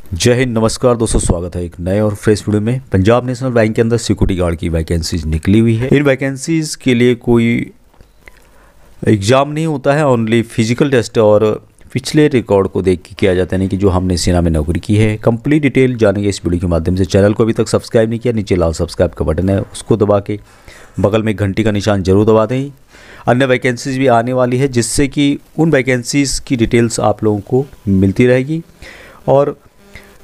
जय हिंद, नमस्कार दोस्तों। स्वागत है एक नए और फ्रेश वीडियो में। पंजाब नेशनल बैंक के अंदर सिक्योरिटी गार्ड की वैकेंसीज निकली हुई है। इन वैकेंसीज के लिए कोई एग्ज़ाम नहीं होता है, ओनली फिजिकल टेस्ट और पिछले रिकॉर्ड को देख के किया जाता है, नहीं कि जो हमने सेना में नौकरी की है। कंप्लीट डिटेल जानेंगे इस वीडियो के माध्यम से। चैनल को अभी तक सब्सक्राइब नहीं किया, नीचे लाल सब्सक्राइब का बटन है, उसको दबा के बगल में घंटी का निशान जरूर दबा दें। अन्य वैकेंसीज भी आने वाली है, जिससे कि उन वैकेंसीज़ की डिटेल्स आप लोगों को मिलती रहेगी। और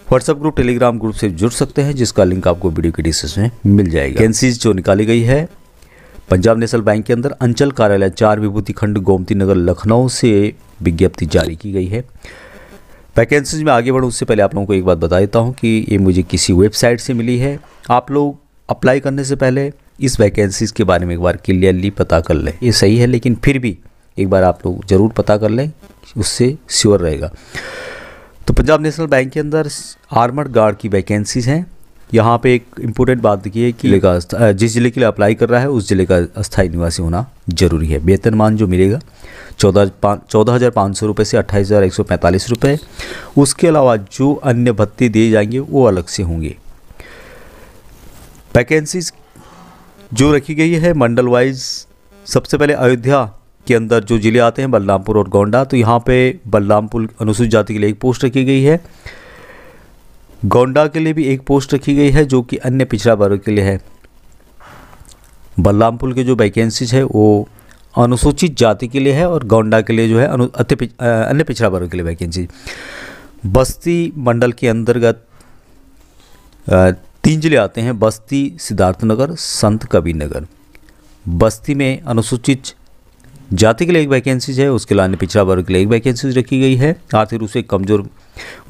व्हाट्सएप ग्रुप, टेलीग्राम ग्रुप से जुड़ सकते हैं, जिसका लिंक आपको वीडियो के डिस्क्रिप्शन में मिल जाएगा। वैकेंसीज जो निकाली गई है पंजाब नेशनल बैंक के अंदर, अंचल कार्यालय 4 विभूति खंड गोमती नगर लखनऊ से विज्ञप्ति जारी की गई है। वैकेंसीज में आगे बढ़ूँ उससे पहले आप लोगों को एक बात बता देता हूँ कि ये मुझे किसी वेबसाइट से मिली है। आप लोग अप्लाई करने से पहले इस वैकेंसीज के बारे में एक बार क्लियरली पता कर लें। ये सही है, लेकिन फिर भी एक बार आप लोग ज़रूर पता कर लें, उससे श्योर रहेगा। तो पंजाब नेशनल बैंक के अंदर आर्मर्ड गार्ड की वैकेंसीज हैं। यहाँ पे एक इम्पोर्टेंट बात देखिए कि जिस जिले के लिए अप्लाई कर रहा है उस जिले का अस्थायी निवासी होना जरूरी है। वेतनमान जो मिलेगा 14,500 रुपये से 28,145 रुपये। उसके अलावा जो अन्य भत्ते दिए जाएंगे वो अलग से होंगे। वैकेंसीज जो रखी गई है मंडल वाइज, सबसे पहले अयोध्या के अंदर जो जिले आते हैं बलरामपुर और गोंडा, तो यहाँ पे बलरामपुर अनुसूचित जाति के लिए एक पोस्ट रखी गई है। गोंडा के लिए भी एक पोस्ट रखी गई है जो कि अन्य पिछड़ा वर्ग के लिए है। बलरामपुर के जो वैकेंसीज है वो अनुसूचित जाति के लिए है और गोंडा के लिए जो है अन्य पिछड़ा वर्ग के लिए वैकेंसी। बस्ती मंडल के अंतर्गत 3 जिले आते हैं, बस्ती, सिद्धार्थनगर, संत कबीर नगर। बस्ती में अनुसूचित जाति के लिए एक वैकेंसीज है, उसके अलावा पिछड़ा वर्ग के लिए एक वैकेंसीज रखी गई है। आर्थिक रूप से कमजोर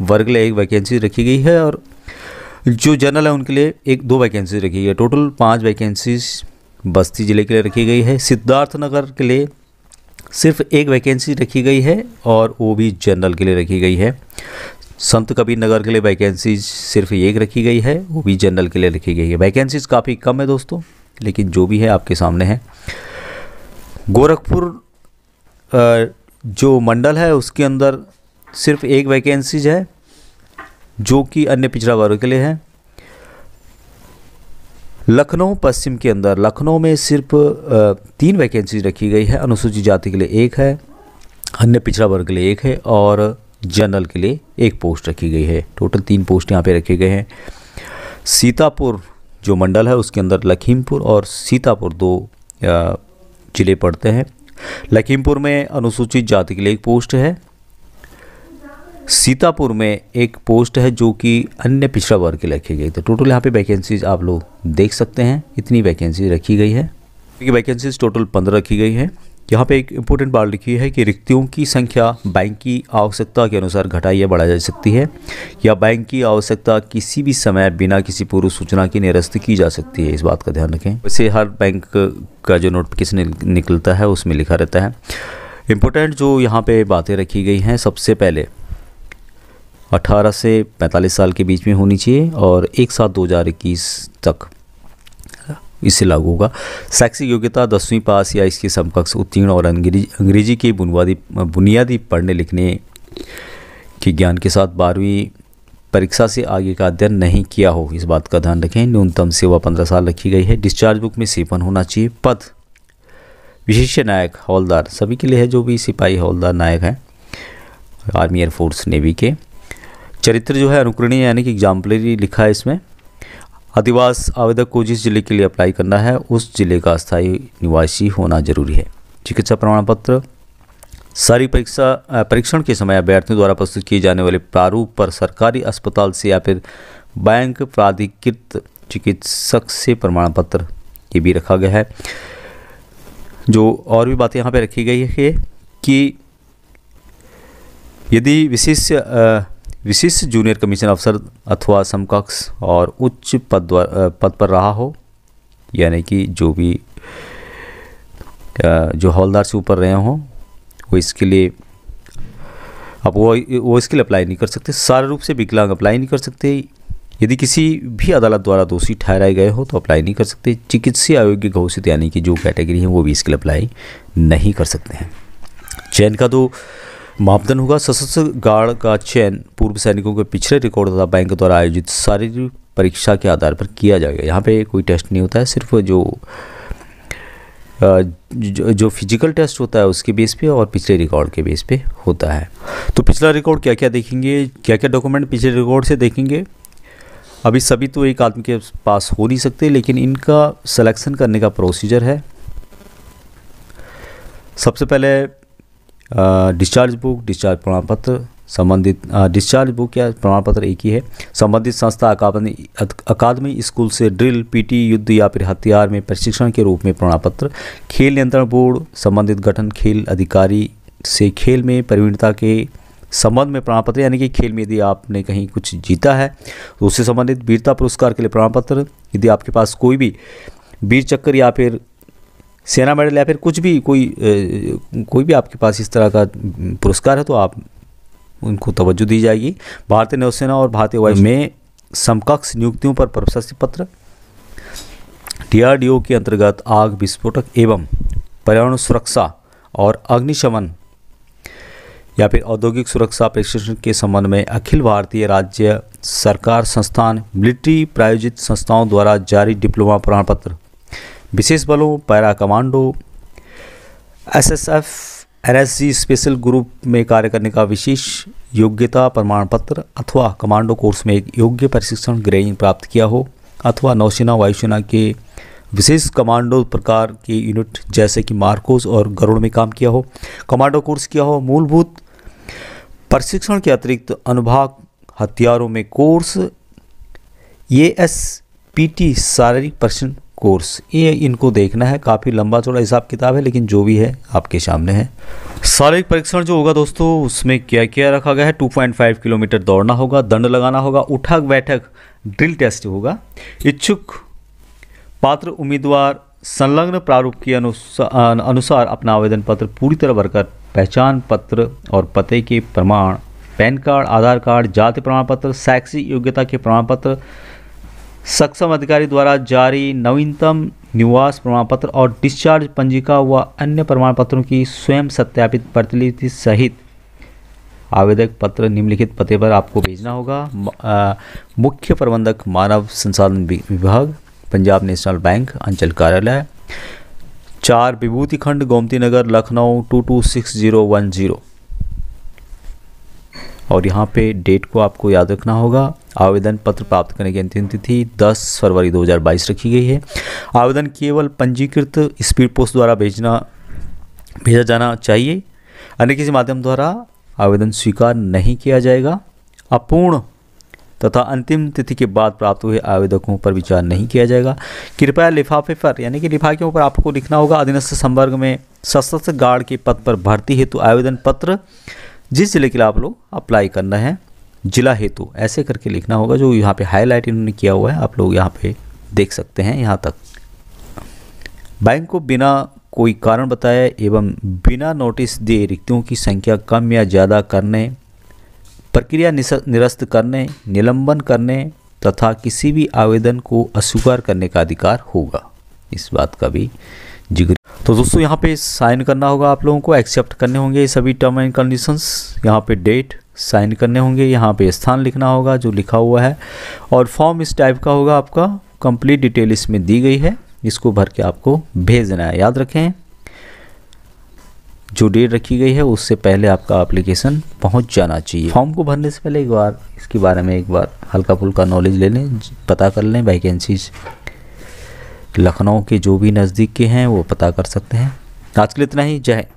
वर्ग के लिए एक वैकेंसी रखी गई है और जो जनरल है उनके लिए 1-2 वैकेंसी रखी गई है। टोटल 5 वैकेंसीज बस्ती जिले के लिए रखी गई है। सिद्धार्थनगर के लिए सिर्फ 1 वैकेंसी रखी गई है और वो भी जनरल के लिए रखी गई है। संत कबीर नगर के लिए वैकेंसीज सिर्फ 1 रखी गई है, वो भी जनरल के लिए रखी गई है। वैकेंसीज काफ़ी कम है दोस्तों, लेकिन जो भी है आपके सामने है। गोरखपुर जो मंडल है उसके अंदर सिर्फ 1 वैकेंसीज है जो कि अन्य पिछड़ा वर्ग के लिए है। लखनऊ पश्चिम के अंदर, लखनऊ में सिर्फ 3 वैकेंसीज रखी गई है। अनुसूचित जाति के लिए 1 है, अन्य पिछड़ा वर्ग के लिए 1 है और जनरल के लिए 1 पोस्ट रखी गई है। टोटल 3 पोस्ट यहाँ पे रखे गए हैं। सीतापुर जो मंडल है उसके अंदर लखीमपुर और सीतापुर 2 जिले पड़ते हैं। लखीमपुर में अनुसूचित जाति के लिए 1 पोस्ट है। सीतापुर में 1 पोस्ट है जो कि अन्य पिछड़ा वर्ग के लिए रखी गई। तो टोटल यहाँ पे वैकेंसीज आप लोग देख सकते हैं, इतनी वैकेंसी रखी गई है। वैकेंसीज टोटल 15 रखी गई है। यहाँ पे एक इम्पोर्टेंट बात लिखी है कि रिक्तियों की संख्या बैंक की आवश्यकता के अनुसार घटाई या बढ़ाई जा सकती है, या बैंक की आवश्यकता किसी भी समय बिना किसी पूर्व सूचना की निरस्त की जा सकती है। इस बात का ध्यान रखें। वैसे हर बैंक का जो नोटिफिकेशन निकलता है उसमें लिखा रहता है। इम्पोर्टेंट जो यहाँ पे बातें रखी गई हैं, सबसे पहले 18 से 45 साल के बीच में होनी चाहिए और 1/7/2021 तक इससे लागू होगा। शैक्षिक योग्यता 10वीं पास या इसके समकक्ष उत्तीर्ण और अंग्रेजी के बुनियादी पढ़ने लिखने के ज्ञान के साथ 12वीं परीक्षा से आगे का अध्ययन नहीं किया हो, इस बात का ध्यान रखें। न्यूनतम सेवा 15 साल रखी गई है। डिस्चार्ज बुक में C1 होना चाहिए। पद विशेष नायक, हवलदार सभी के लिए है, जो भी सिपाही, हवलदार, नायक हैं आर्मी, एयरफोर्स, नेवी के। चरित्र जो है अनुकरणीय यानी कि एग्जाम्पलरी लिखा है इसमें। अधिवास आवेदक को जिस जिले के लिए अप्लाई करना है उस जिले का अस्थायी निवासी होना जरूरी है। चिकित्सा प्रमाण पत्र, सारी परीक्षण के समय अभ्यर्थियों द्वारा प्रस्तुत किए जाने वाले प्रारूप पर सरकारी अस्पताल से या फिर बैंक प्राधिकृत चिकित्सक से प्रमाण पत्र ये भी रखा गया है। जो और भी बातें यहाँ पे रखी गई है कि यदि विशिष्ट जूनियर कमीशन अफसर अथवा समकक्ष और उच्च पद पर रहा हो, यानी कि जो भी जो हवलदार से ऊपर रहे हों, वो इसके लिए अब वो इसके लिए अप्लाई नहीं कर सकते। सारे रूप से विकलांग अप्लाई नहीं कर सकते। यदि किसी भी अदालत द्वारा दोषी ठहराए गए हो तो अप्लाई नहीं कर सकते। चिकित्सीय अयोग्य घोषित यानी कि जो कैटेगरी है वो भी इसके लिए अप्लाई नहीं कर सकते हैं। चयन का तो मापदंड होगा सशस्त्र गार्ड का चयन पूर्व सैनिकों के पिछले रिकॉर्ड तथा बैंक द्वारा आयोजित शारीरिक परीक्षा के आधार पर किया जाएगा। यहाँ पे कोई टेस्ट नहीं होता है, सिर्फ जो फिजिकल टेस्ट होता है उसके बेस पे और पिछले रिकॉर्ड के बेस पे होता है। तो पिछला रिकॉर्ड क्या क्या देखेंगे, क्या क्या डॉक्यूमेंट पिछले रिकॉर्ड से देखेंगे। अभी सभी तो एक आदमी के पास हो नहीं सकते, लेकिन इनका सिलेक्शन करने का प्रोसीजर है। सबसे पहले डिस्चार्ज बुक, डिस्चार्ज प्रमाण पत्र, संबंधित डिस्चार्ज बुक या प्रमाण पत्र एक ही है। संबंधित संस्था अकादमी स्कूल से ड्रिल, पीटी, युद्ध या फिर हथियार में प्रशिक्षण के रूप में प्रमाण पत्र। खेल नियंत्रण बोर्ड, संबंधित गठन खेल अधिकारी से खेल में प्रवीणता के संबंध में प्रमाण पत्र, यानी कि खेल में यदि आपने कहीं कुछ जीता है तो उससे संबंधित वीरता पुरस्कार के लिए प्रमाण पत्र। यदि आपके पास कोई भी वीर चक्र या फिर सेना मेडल या फिर कुछ भी कोई भी आपके पास इस तरह का पुरस्कार है तो आप उनको तवज्जो दी जाएगी। भारतीय नौसेना और भारतीय वायु में समकक्ष नियुक्तियों पर प्रशस्ति पत्र। DRDO के अंतर्गत आग विस्फोटक एवं पर्यावरण सुरक्षा और अग्निशमन या फिर औद्योगिक सुरक्षा प्रशिक्षण के संबंध में अखिल भारतीय राज्य सरकार संस्थान मिलिट्री प्रायोजित संस्थाओं द्वारा जारी डिप्लोमा प्रमाण पत्र। विशेष बलों, para commando, SSF, NSG special group में कार्य करने का विशेष योग्यता प्रमाण पत्र अथवा कमांडो कोर्स में एक योग्य प्रशिक्षण ग्रेडिंग प्राप्त किया हो अथवा नौसेना वायुसेना के विशेष कमांडो प्रकार के यूनिट जैसे कि मार्कोस और गरुड़ में काम किया हो, कमांडो कोर्स किया हो। मूलभूत प्रशिक्षण के अतिरिक्त अनुभाग हथियारों में कोर्स, ASPT शारीरिक प्रशिक्षण कोर्स, ये इनको देखना है। काफ़ी लंबा चौड़ा हिसाब किताब है, लेकिन जो भी है आपके सामने है। शारीरिक परीक्षण जो होगा दोस्तों उसमें क्या क्या रखा गया है। 2.5 किलोमीटर दौड़ना होगा, दंड लगाना होगा, उठक बैठक ड्रिल टेस्ट होगा। इच्छुक पात्र उम्मीदवार संलग्न प्रारूप के अनुसार अपना आवेदन पत्र पूरी तरह भरकर पहचान पत्र और पते के प्रमाण, पैन कार्ड, आधार कार्ड, जाति प्रमाण पत्र, शैक्षिक योग्यता के प्रमाण पत्र, सक्षम अधिकारी द्वारा जारी नवीनतम निवास प्रमाण पत्र और डिस्चार्ज पंजिका व अन्य प्रमाण पत्रों की स्वयं सत्यापित प्रतिलिपि सहित आवेदक पत्र निम्नलिखित पते पर आपको भेजना होगा। मुख्य प्रबंधक मानव संसाधन विभाग, पंजाब नेशनल बैंक, अंचल कार्यालय, 4 विभूति खंड, गोमती नगर, लखनऊ 226010। और यहाँ पे डेट को आपको याद रखना होगा। आवेदन पत्र प्राप्त करने की अंतिम तिथि 10 फरवरी 2022 रखी गई है। आवेदन केवल पंजीकृत स्पीड पोस्ट द्वारा भेजा जाना चाहिए, अन्य किसी माध्यम द्वारा आवेदन स्वीकार नहीं किया जाएगा। अपूर्ण तथा अंतिम तिथि के बाद प्राप्त हुए आवेदकों पर विचार नहीं किया जाएगा। कृपया लिफाफे पर यानी कि लिफाफे के ऊपर आपको लिखना होगा अधीनस्थ संवर्ग में सशस्त्र गार्ड के पद पर भर्ती हेतु आवेदन पत्र, जिस जिले के लिए आप लोग अप्लाई करना है जिला हेतु ऐसे करके लिखना होगा। जो यहाँ पे हाईलाइट इन्होंने किया हुआ है आप लोग यहाँ पे देख सकते हैं। यहाँ तक बैंक को बिना कोई कारण बताए एवं बिना नोटिस दिए रिक्तियों की संख्या कम या ज़्यादा करने, प्रक्रिया निरस्त करने, निलंबन करने तथा किसी भी आवेदन को अस्वीकार करने का अधिकार होगा। इस बात का भी जिक्र। तो दोस्तों यहाँ पे साइन करना होगा, आप लोगों को एक्सेप्ट करने होंगे सभी टर्म एंड कंडीशंस। यहाँ पे डेट साइन करने होंगे, यहाँ पे स्थान लिखना होगा जो लिखा हुआ है, और फॉर्म इस टाइप का होगा आपका। कंप्लीट डिटेल इसमें दी गई है, इसको भर के आपको भेज देना है। याद रखें जो डेट रखी गई है उससे पहले आपका एप्लीकेशन पहुंच जाना चाहिए। फॉर्म को भरने से पहले एक बार इसके बारे में एक बार हल्का फुल्का नॉलेज ले लें, पता कर लें। वैकेंसीज लखनऊ के जो भी नज़दीक के हैं वो पता कर सकते हैं। आज के लिए इतना ही। जय हिंद।